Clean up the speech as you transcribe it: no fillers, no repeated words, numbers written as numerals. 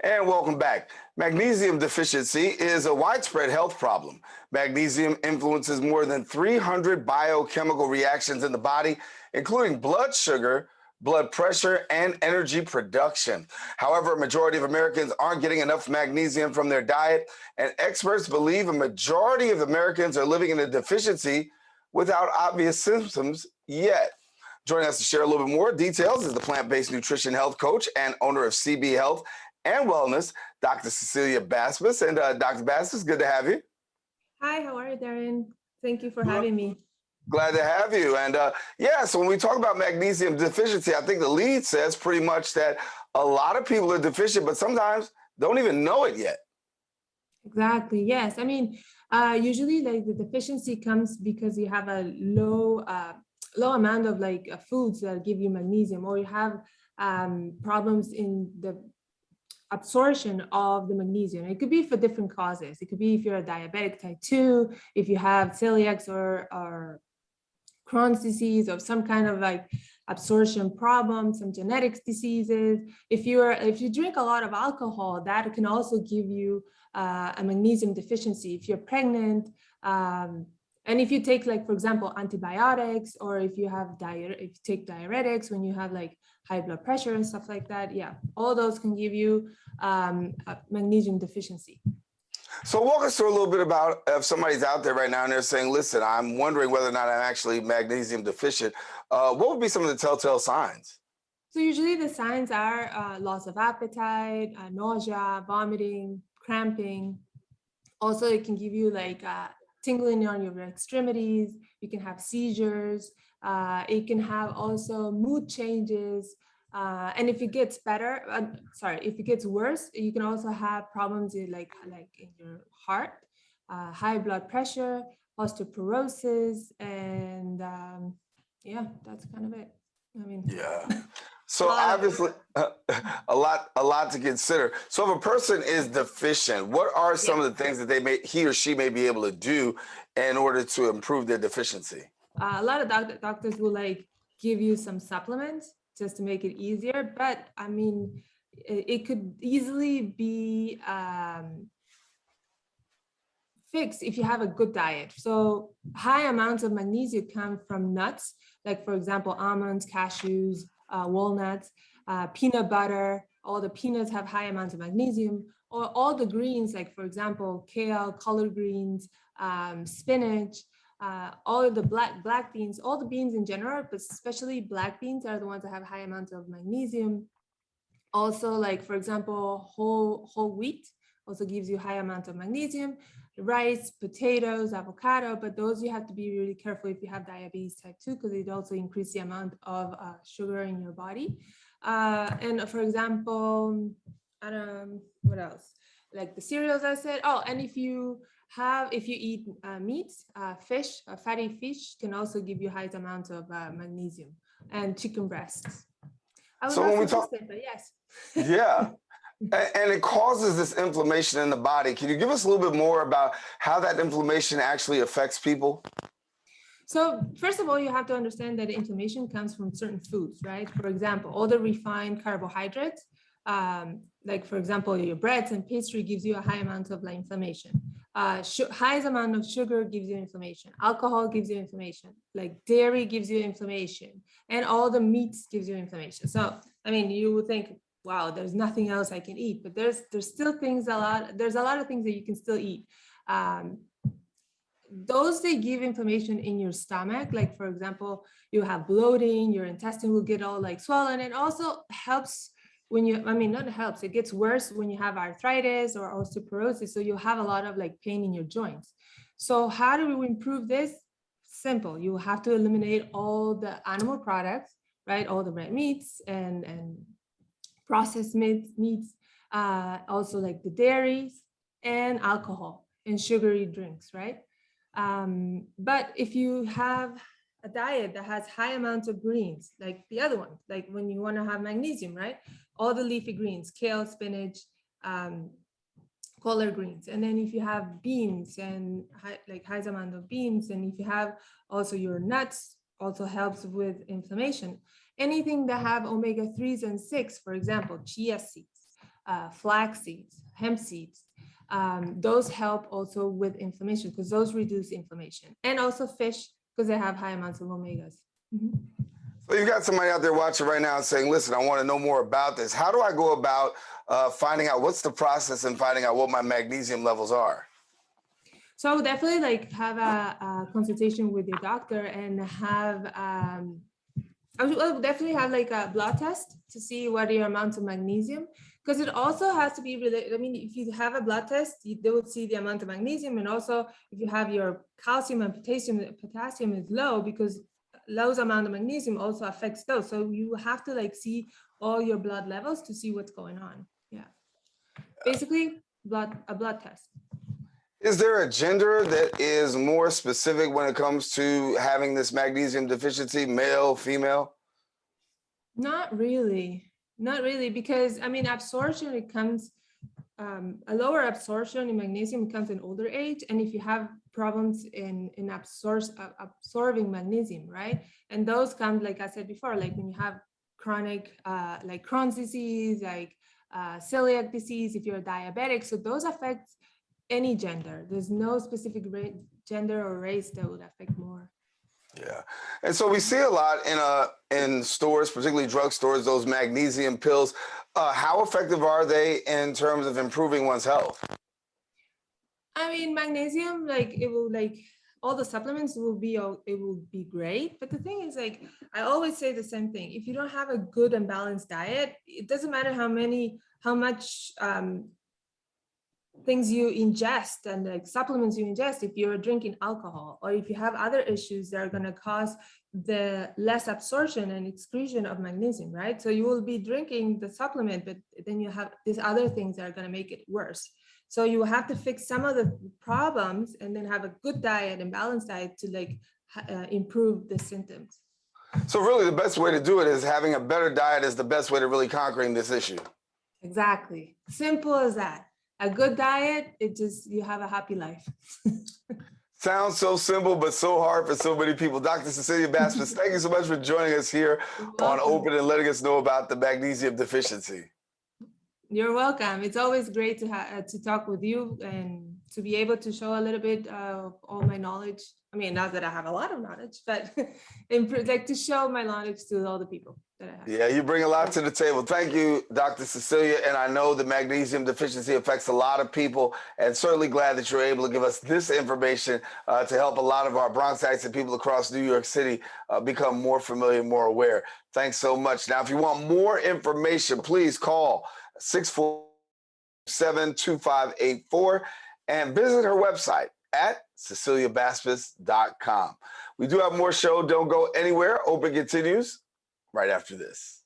And welcome back. Magnesium deficiency is a widespread health problem. Magnesium influences more than 300 biochemical reactions in the body, including blood sugar, blood pressure, and energy production. However, a majority of Americans aren't getting enough magnesium from their diet, and experts believe a majority of Americans are living in a deficiency without obvious symptoms yet. Joining us to share a little bit more details is the plant-based nutrition health coach and owner of CB Health and Wellness, Dr. Cecilia Basbus. And Dr. Basbus, good to have you. Hi, how are you, Daren? Thank you for having me. Glad to have you. And so when we talk about magnesium deficiency, I think the lead says pretty much that a lot of people are deficient, but sometimes don't even know it yet. Exactly, yes. I mean, usually like the deficiency comes because you have a low amount of foods that give you magnesium, or you have problems in the absorption of the magnesium. It could be for different causes. It could be if you're a diabetic type 2, if you have celiac or Crohn's disease, or some kind of absorption problem, some genetics diseases. If you drink a lot of alcohol, that can also give you a magnesium deficiency. If you're pregnant, and if you take, for example, antibiotics, or if you take diuretics when you have high blood pressure and stuff like that, all those can give you a magnesium deficiency. So walk us through a little bit about if somebody's out there right now and they're saying, listen, I'm wondering whether or not I'm actually magnesium deficient. What would be some of the telltale signs? So usually the signs are loss of appetite, nausea, vomiting, cramping. Also, it can give you tingling on your extremities. You can have seizures. It can have also mood changes. And if it gets if it gets worse, you can also have problems in in your heart, high blood pressure, osteoporosis, and that's kind of it. I mean, So obviously a lot to consider. So if a person is deficient, what are some of the things that he or she may be able to do in order to improve their deficiency? A lot of doctors will give you some supplements just to make it easier, but I mean, it could easily be fixed if you have a good diet. So high amounts of magnesium come from nuts, for example, almonds, cashews, walnuts, peanut butter. All the peanuts have high amounts of magnesium, or all the greens, for example, kale, collard greens, spinach, all of the black beans, all the beans in general, but especially black beans are the ones that have high amounts of magnesium. Also, for example, whole wheat also gives you high amounts of magnesium. Rice, potatoes, avocado, but those you have to be really careful if you have diabetes type 2, because it also increases the amount of sugar in your body. And for example, what else? The cereals I said. Oh, and if you eat meats, fish, fatty fish can also give you high amounts of magnesium, and chicken breasts. I was not suggested, but yes. Yeah. And it causes this inflammation in the body. Can you give us a little bit more about how that inflammation actually affects people? So first of all, you have to understand that inflammation comes from certain foods, right? For example, all the refined carbohydrates, for example, your breads and pastry gives you a high amount of inflammation. Highest amount of sugar gives you inflammation. Alcohol gives you inflammation. Dairy gives you inflammation, and all the meats gives you inflammation. So I mean, you would think, wow, there's nothing else I can eat, but there's still things there's a lot of things that you can still eat. Those, they give inflammation in your stomach. For example, you have bloating, your intestine will get all swollen. It also helps when it gets worse when you have arthritis or osteoporosis. So you'll have a lot of pain in your joints. So how do we improve this? Simple. You have to eliminate all the animal products, right? All the red meats and processed meats, also the dairies and alcohol and sugary drinks, right? But if you have a diet that has high amounts of greens, like the other one, when you want to have magnesium, right? All the leafy greens, kale, spinach, collard greens. And then if you have beans and high amount of beans, and if you have also your nuts, also helps with inflammation. Anything that have omega-3s and 6, for example, chia seeds, flax seeds, hemp seeds. Those help also with inflammation because those reduce inflammation. And also fish because they have high amounts of omegas. Mhm. So you got somebody out there watching right now saying, listen, I want to know more about this. How do I go about finding out what's the process and finding out what my magnesium levels are? So I would definitely like have a consultation with your doctor and have I would definitely have like a blood test to see what are your amounts of magnesium, because it also has to be related. I mean, if you have a blood test, they would see the amount of magnesium, and also if you have your calcium and potassium is low, because low amount of magnesium also affects those. So you have to like see all your blood levels to see what's going on. Yeah, basically a blood test. Is there a gender that is more specific when it comes to having this magnesium deficiency, male, female? Not really, not really, because I mean, absorption, it comes, a lower absorption in magnesium comes in older age. And if you have problems in absorbing magnesium, right? And those come, like I said before, like when you have chronic, like Crohn's disease, like celiac disease, if you're diabetic. So those affect any gender. There's no specific gender or race that would affect more. Yeah. And so we see a lot in stores, particularly drugstores, those magnesium pills. How effective are they in terms of improving one's health? I mean, magnesium, like it will like all the supplements will be, it will be great. But the thing is, like, I always say the same thing. If you don't have a good and balanced diet, it doesn't matter how much things you ingest and like supplements you ingest. If you're drinking alcohol or if you have other issues that are going to cause the less absorption and excretion of magnesium, right? So you will be drinking the supplement, but then you have these other things that are going to make it worse. So you have to fix some of the problems and then have a good diet and balanced diet to like improve the symptoms. So really the best way to do it is having a better diet is the best way to really conquering this issue. Exactly. Simple as that. A good diet, it just, you have a happy life. Sounds so simple, but so hard for so many people. Dr. Cecilia Basbus, thank you so much for joining us here on Open and letting us know about the magnesium deficiency. You're welcome. It's always great to talk with you and to be able to show a little bit of all my knowledge. I mean, not that I have a lot of knowledge, but like to show my knowledge to all the people that I have. Yeah, you bring a lot to the table. Thank you, Dr. Cecilia. And I know the magnesium deficiency affects a lot of people, and certainly glad that you're able to give us this information to help a lot of our Bronxites and people across New York City become more familiar, more aware. Thanks so much. Now, if you want more information, please call 647-2584 and visit her website at CeciliaBasbus.com. We do have more show. Don't go anywhere. Open continues right after this.